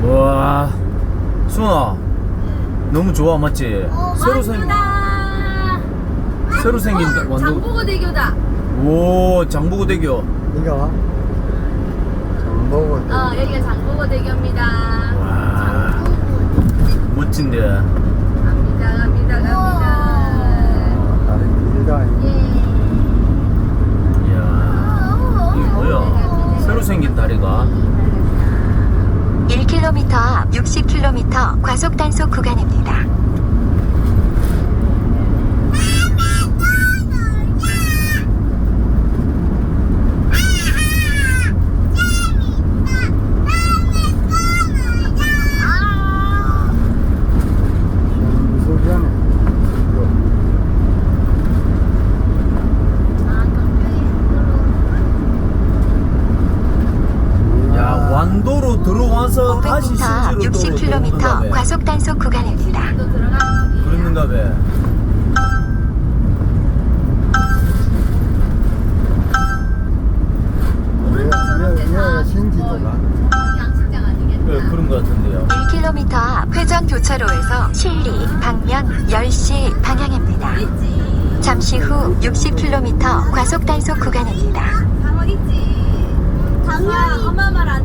와, 수아, 너무 좋아, 맞지? 새로 생긴 완도. 장보고대교다. 오, 장보고대교. 이거 정보고 여기가 장보고대교입니다. 와, 멋진데. 갑니다. 다른 길다. 이야, 이게 뭐야? 새로 생긴 다리가. 1km 앞 60km 과속 단속 구간입니다. 무소리하네. 야, 완도로 들어와서 다시 500m 앞 신주로 또 60km 과속 단속 구간입니다. 또 들어가는 그랬는가 봐. 얘가 신지도가 양식장 아니겠다. 네, 그런 것 같은데요. 1km 앞 회전 교차로에서 실리 방면 10시 방향입니다. 있지. 잠시 후 60km 과속 단속 구간입니다. 상어 있지. 당연히 엄마 말 안